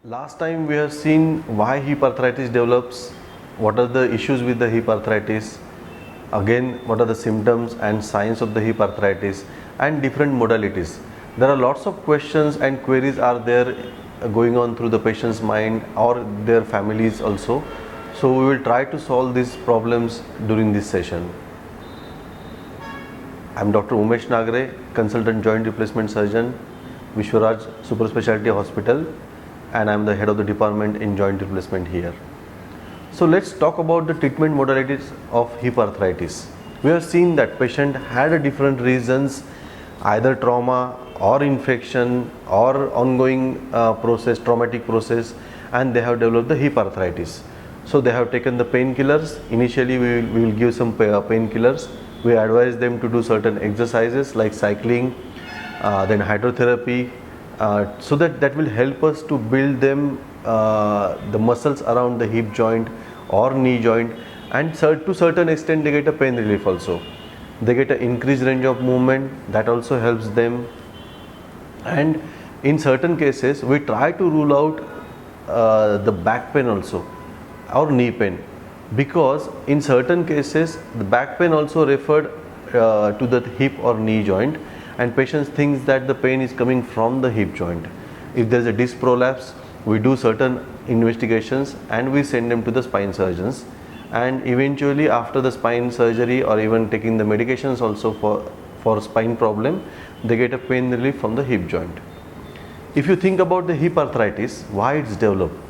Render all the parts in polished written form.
Last time we have seen why hip arthritis develops, what are the issues with the hip arthritis, again what are the symptoms and signs of the hip arthritis and different modalities. There are lots of questions and queries are there going on through the patient's mind or their families also. So we will try to solve these problems during this session. I am Dr. Umesh Nagre, Consultant Joint Replacement Surgeon, Vishwaraj Super Specialty Hospital, and I am the head of the department in joint replacement here. So let's talk about the treatment modalities of hip arthritis. We have seen that patient had a different reasons, either trauma or infection or ongoing traumatic process, and they have developed the hip arthritis. So they have taken the painkillers. Initially we will give some painkillers. We advise them to do certain exercises like cycling, then hydrotherapy, so that will help us to build them the muscles around the hip joint or knee joint, and to certain extent they get a pain relief also. They get an increased range of movement, that also helps them. And in certain cases we try to rule out the back pain also or knee pain, because in certain cases the back pain also referred to the hip or knee joint, and patients thinks that the pain is coming from the hip joint. If there is a disc prolapse, we do certain investigations and we send them to the spine surgeons, and eventually after the spine surgery or even taking the medications also for spine problem, they get a pain relief from the hip joint. If you think about the hip arthritis, why it's developed.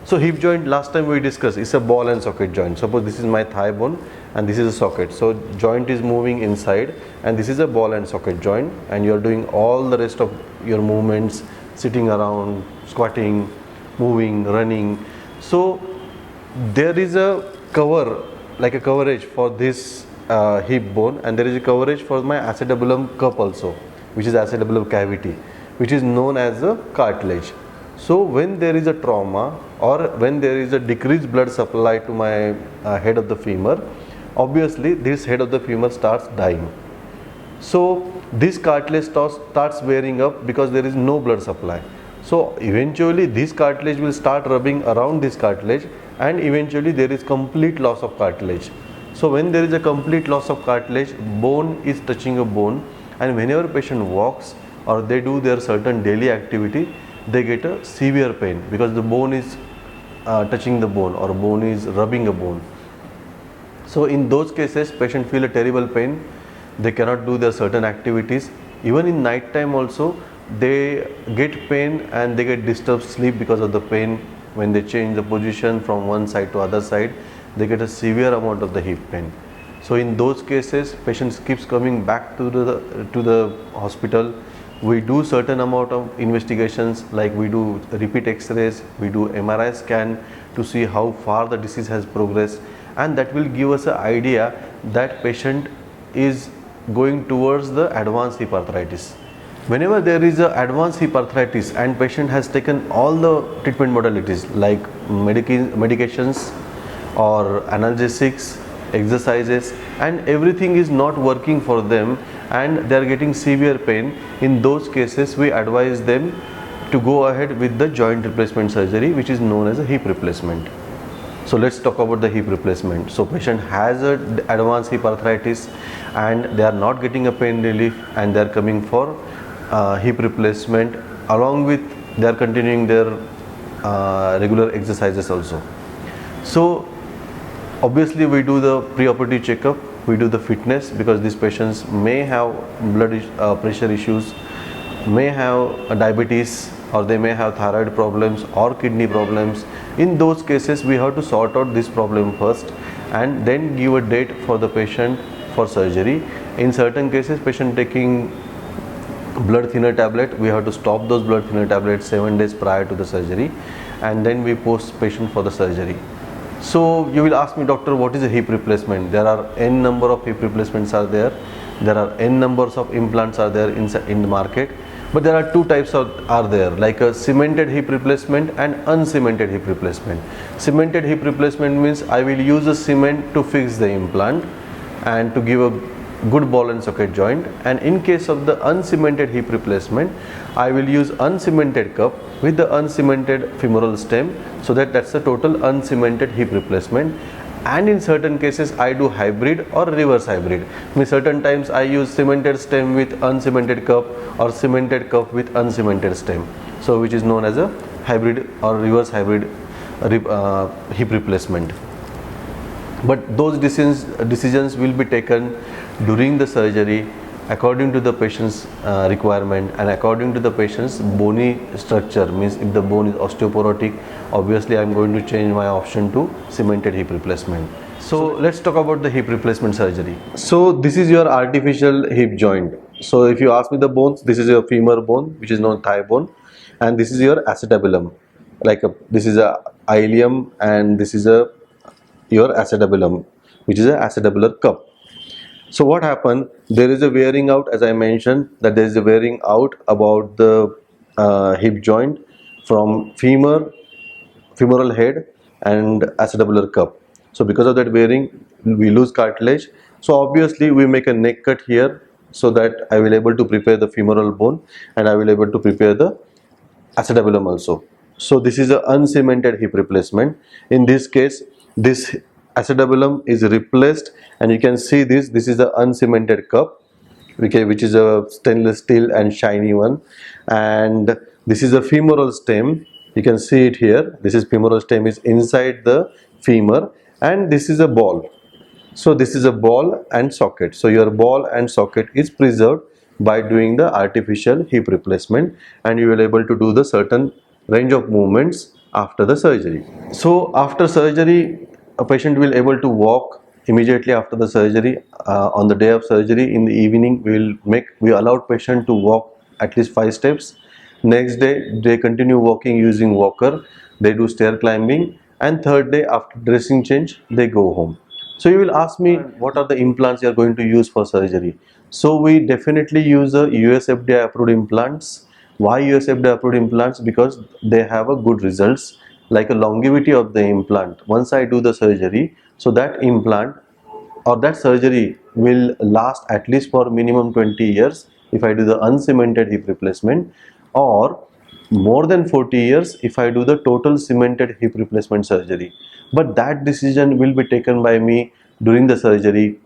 So hip joint, last time we discussed, is a ball and socket joint. Suppose this is my thigh bone and this is a socket. So joint is moving inside and this is a ball and socket joint, and you are doing all the rest of your movements, sitting around, squatting, moving, running. So there is a cover, like a coverage for this hip bone, and there is a coverage for my acetabulum cup also, which is acetabulum cavity, which is known as a cartilage. So when there is a trauma or when there is a decreased blood supply to my head of the femur, obviously this head of the femur starts dying. So this cartilage starts wearing up because there is no blood supply. So eventually this cartilage will start rubbing around this cartilage, and eventually there is complete loss of cartilage. So when there is a complete loss of cartilage, bone is touching a bone, and whenever patient walks or they do their certain daily activity, they get a severe pain because the bone is touching the bone or bone is rubbing a bone. So in those cases patient feel a terrible pain, they cannot do their certain activities. Even in night time also they get pain and they get disturbed sleep because of the pain. When they change the position from one side to other side, they get a severe amount of the hip pain. So in those cases patients keeps coming back to the hospital. We do certain amount of investigations, like we do repeat x-rays, we do MRI scan to see how far the disease has progressed, and that will give us an idea that patient is going towards the advanced hip arthritis. Whenever there is a advanced hip arthritis and patient has taken all the treatment modalities like medications or analgesics, exercises, and everything is not working for them and they are getting severe pain, in those cases we advise them to go ahead with the joint replacement surgery, which is known as a hip replacement. So let's talk about the hip replacement. So patient has a advanced hip arthritis and they are not getting a pain relief, and they are coming for hip replacement, along with they are continuing their regular exercises also. So obviously we do the pre-operative checkup, we do the fitness, because these patients may have blood pressure issues, may have diabetes, or they may have thyroid problems or kidney problems. In those cases we have to sort out this problem first and then give a date for the patient for surgery. In certain cases patient taking blood thinner tablet, we have to stop those blood thinner tablets 7 days prior to the surgery, and then we post patient for the surgery. So you will ask me, doctor, what is a hip replacement? There are n number of hip replacements are there. There are n numbers of implants are there in the market. But there are two types are there, like a cemented hip replacement and uncemented hip replacement. Cemented hip replacement means I will use a cement to fix the implant and to give a good ball and socket joint, and in case of the uncemented hip replacement, I will use uncemented cup with the uncemented femoral stem, so that's the total uncemented hip replacement. And in certain cases I do hybrid or reverse hybrid. Means certain times I use cemented stem with uncemented cup or cemented cup with uncemented stem. So which is known as a hybrid or reverse hybrid hip replacement. But those decisions will be taken during the surgery according to the patient's requirement and according to the patient's bony structure. Means if the bone is osteoporotic, obviously I am going to change my option to cemented hip replacement. So let's talk about the hip replacement surgery. So this is your artificial hip joint. So if you ask me the bones, this is your femur bone, which is known thigh bone, and this is your acetabulum. This is a ilium, and this is your acetabulum, which is a acetabular cup. So what happened? There is a wearing out, as I mentioned, that there is a wearing out about the hip joint from femoral head and acetabular cup. So because of that wearing, we lose cartilage. So obviously we make a neck cut here, so that I will able to prepare the femoral bone and I will able to prepare the acetabulum also. So this is a uncemented hip replacement. In this case, this acetabulum is replaced, and you can see this is the uncemented cup, okay, which is a stainless steel and shiny one, and this is a femoral stem. You can see it here. This is femoral stem is inside the femur, and this is a ball. So this is a ball and socket. So your ball and socket is preserved by doing the artificial hip replacement, and you will able to do the certain range of movements after the surgery. So after surgery, a patient will able to walk immediately after the surgery. On the day of surgery, in the evening, we allowed patient to walk at least 5 steps. Next day they continue walking using walker, they do stair climbing, and third day after dressing change they go home. So you will ask me, what are the implants you are going to use for surgery? So we definitely use a US FDA approved implants. Why US FDA approved implants? Because they have a good results, like a longevity of the implant. Once I do the surgery, so that implant or that surgery will last at least for minimum 20 years if I do the uncemented hip replacement, or more than 40 years if I do the total cemented hip replacement surgery. But that decision will be taken by me during the surgery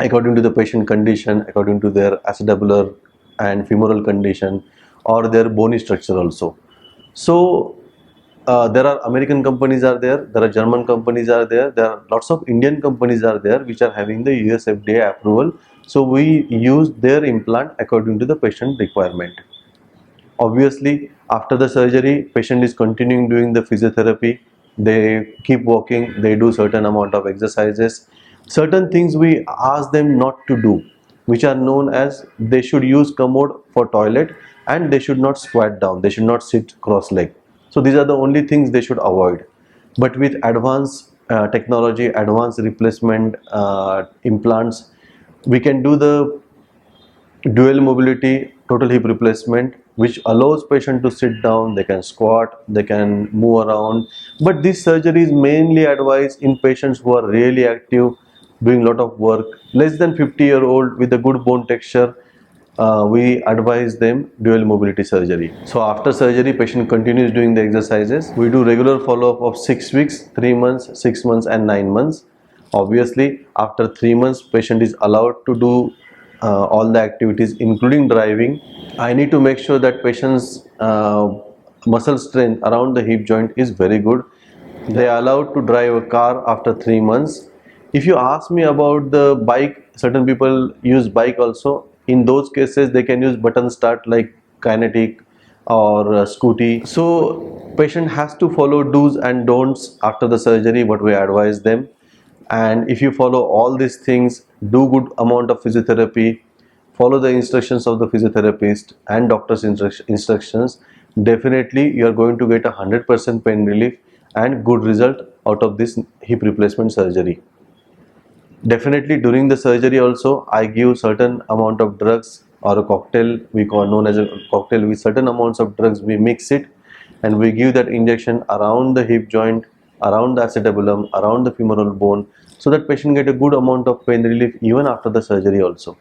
according to the patient condition, according to their acetabular and femoral condition, or their bony structure also. So there are American companies are there are German companies are there are lots of Indian companies are there which are having the US FDA approval. So we use their implant according to the patient requirement. Obviously after the surgery, patient is continuing doing the physiotherapy, they keep walking, they do certain amount of exercises. Certain things we ask them not to do, which are known as they should use commode for toilet, and they should not squat down, they should not sit cross leg. So these are the only things they should avoid. But with advanced technology, advanced replacement implants, we can do the dual mobility total hip replacement, which allows patient to sit down, they can squat, they can move around. But this surgery is mainly advised in patients who are really active, doing lot of work, less than 50-year-old with a good bone texture. We advise them dual mobility surgery. So after surgery, patient continues doing the exercises. We do regular follow-up of 6 weeks, 3 months, 6 months and 9 months. Obviously after 3 months, patient is allowed to do all the activities including driving. I need to make sure that patient's muscle strength around the hip joint is very good. They are allowed to drive a car after 3 months. If you ask me about the bike, certain people use bike also. In those cases they can use button start like Kinetic or Scooty. So patient has to follow do's and don'ts after the surgery, what we advise them. And if you follow all these things, do good amount of physiotherapy, follow the instructions of the physiotherapist and doctor's instructions, definitely you are going to get 100% pain relief and good result out of this hip replacement surgery. Definitely during the surgery also, I give certain amount of drugs or a cocktail, we call known as a cocktail. With certain amounts of drugs we mix it and we give that injection around the hip joint around the acetabulum, around the femoral bone, so that patient get a good amount of pain relief even after the surgery also.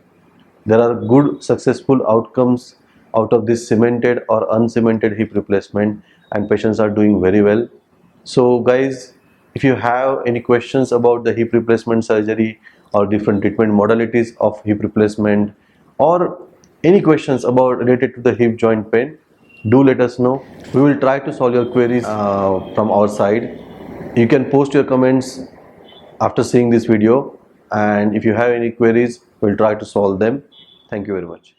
There are good successful outcomes out of this cemented or uncemented hip replacement, and patients are doing very well. So guys, if you have any questions about the hip replacement surgery or different treatment modalities of hip replacement, or any questions about related to the hip joint pain, do let us know. We will try to solve your queries from our side. You can post your comments after seeing this video, and if you have any queries, we'll try to solve them. Thank you very much.